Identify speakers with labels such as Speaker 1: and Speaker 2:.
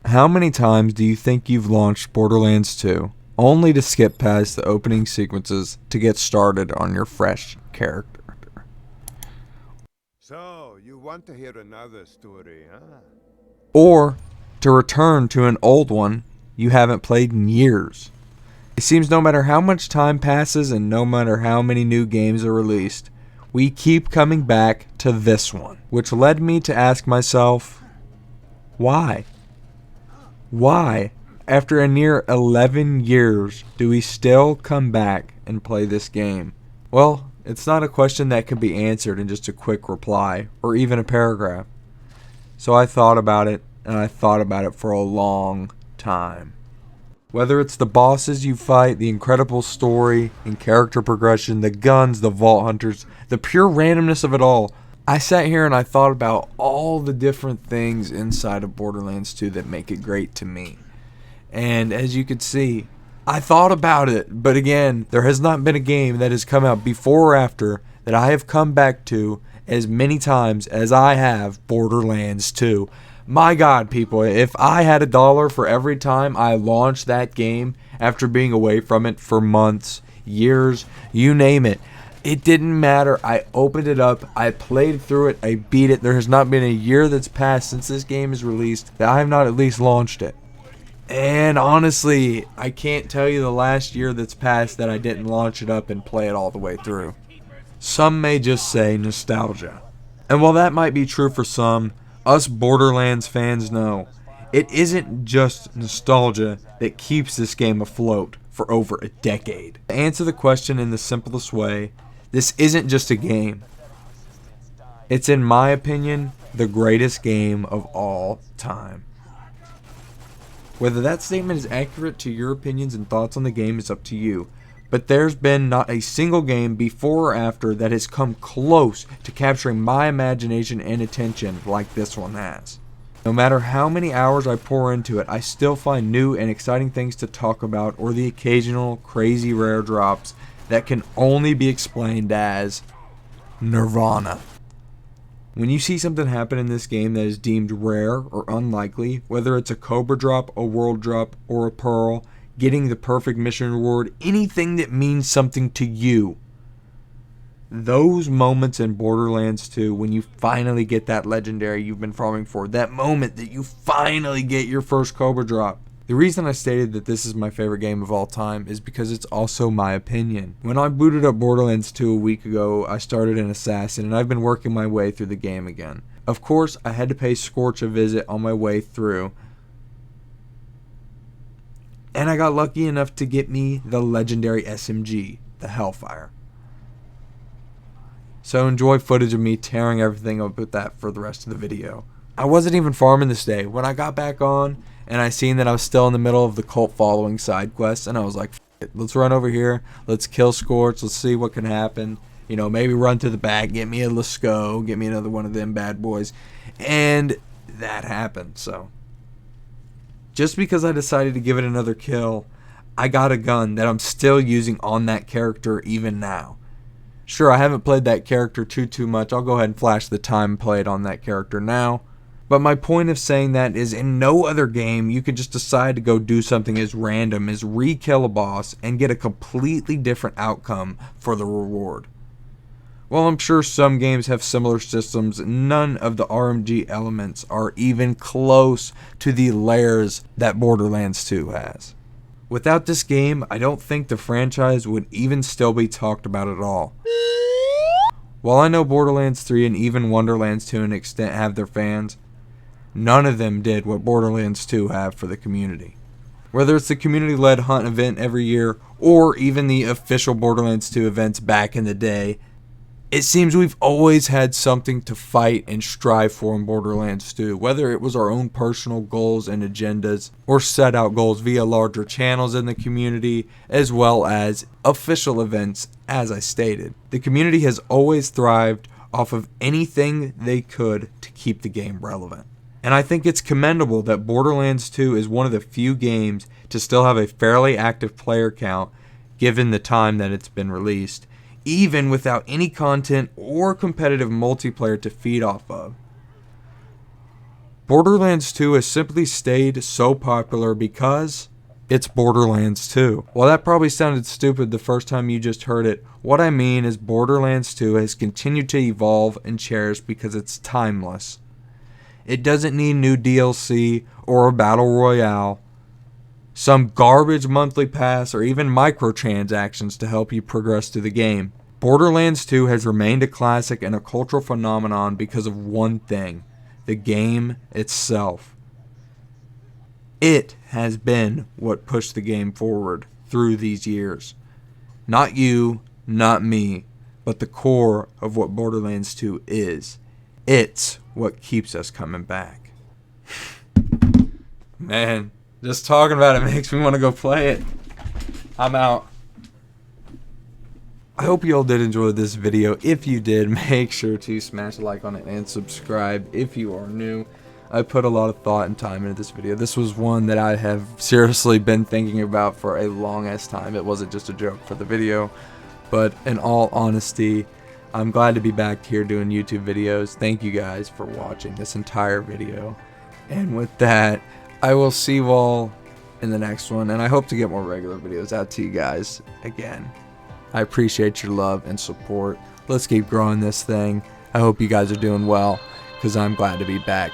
Speaker 1: How many times do you think you've launched Borderlands 2 only to skip past the opening sequences to get started on your fresh character?
Speaker 2: So, you want to hear another story, huh?
Speaker 1: Or to return to an old one you haven't played in years? It seems no matter how much time passes and no matter how many new games are released, we keep coming back to this one, which led me to ask myself, why? Why, after a near 11 years, do we still come back and play this game? Well, it's not a question that can be answered in just a quick reply or even a paragraph. So I thought about it, and I thought about it for a long time. Whether it's the bosses you fight, the incredible story and character progression, the guns, the vault hunters, the pure randomness of it all, I sat here and I thought about all the different things inside of Borderlands 2 that make it great to me. And as you could see, I thought about it, but again, there has not been a game that has come out before or after that I have come back to as many times as I have Borderlands 2. My God, people, if I had $1 for every time I launched that game after being away from it for months, years, you name it, it didn't matter. I opened it up, I played through it, I beat it. There has not been a year that's passed since this game is released that I have not at least launched it. And honestly, I can't tell you the last year that's passed that I didn't launch it up and play it all the way through. Some may just say nostalgia. And while that might be true for some, us Borderlands fans know it isn't just nostalgia that keeps this game afloat for over a decade. To answer the question in the simplest way, this isn't just a game. It's, in my opinion, the greatest game of all time. Whether that statement is accurate to your opinions and thoughts on the game is up to you, but there's been not a single game before or after that has come close to capturing my imagination and attention like this one has. No matter how many hours I pour into it, I still find new and exciting things to talk about, or the occasional crazy rare drops that can only be explained as Nirvana. When you see something happen in this game that is deemed rare or unlikely, whether it's a Cobra drop, a World drop, or a Pearl, getting the perfect mission reward, anything that means something to you, those moments in Borderlands 2 when you finally get that legendary you've been farming for, that moment that you finally get your first Cobra drop. The reason I stated that this is my favorite game of all time is because it's also my opinion. When I booted up Borderlands 2 a week ago, I started an assassin and I've been working my way through the game again. Of course, I had to pay Scorch a visit on my way through, and I got lucky enough to get me the legendary SMG, the Hellfire. So enjoy footage of me tearing everything up with that for the rest of the video. I wasn't even farming this day. When I got back on and I seen that I was still in the middle of the cult following side quest, and I was like, F it, let's run over here, let's kill Scorch, let's see what can happen. You know, maybe run to the back, get me a Lasco, get me another one of them bad boys. And that happened, so. Just because I decided to give it another kill, I got a gun that I'm still using on that character even now. Sure, I haven't played that character too much. I'll go ahead and flash the time played on that character now. But my point of saying that is, in no other game you could just decide to go do something as random as re-kill a boss and get a completely different outcome for the reward. While I'm sure some games have similar systems, none of the RMG elements are even close to the layers that Borderlands 2 has. Without this game, I don't think the franchise would even still be talked about at all. While I know Borderlands 3 and even Wonderlands to an extent have their fans, none of them did what Borderlands 2 have for the community. Whether it's the community-led hunt event every year, or even the official Borderlands 2 events back in the day, it seems we've always had something to fight and strive for in Borderlands 2, whether it was our own personal goals and agendas, or set out goals via larger channels in the community, as well as official events, as I stated. The community has always thrived off of anything they could to keep the game relevant. And I think it's commendable that Borderlands 2 is one of the few games to still have a fairly active player count given the time that it's been released, even without any content or competitive multiplayer to feed off of. Borderlands 2 has simply stayed so popular because it's Borderlands 2. While that probably sounded stupid the first time you just heard it, what I mean is Borderlands 2 has continued to evolve and cherish because it's timeless. It doesn't need new DLC or a battle royale, some garbage monthly pass, or even microtransactions to help you progress through the game. Borderlands 2 has remained a classic and a cultural phenomenon because of one thing: the game itself. It has been what pushed the game forward through these years. Not you, not me, but the core of what Borderlands 2 is. It's what keeps us coming back. Man, just talking about it makes me want to go play it. I'm out. I hope you all did enjoy this video. If you did, make sure to smash a like on it and subscribe if you are new. I put a lot of thought and time into this video. This was one that I have seriously been thinking about for a long ass time. It wasn't just a joke for the video, but in all honesty, I'm glad to be back here doing YouTube videos. Thank you guys for watching this entire video. And with that, I will see you all in the next one, and I hope to get more regular videos out to you guys again. I appreciate your love and support. Let's keep growing this thing. I hope you guys are doing well, because I'm glad to be back.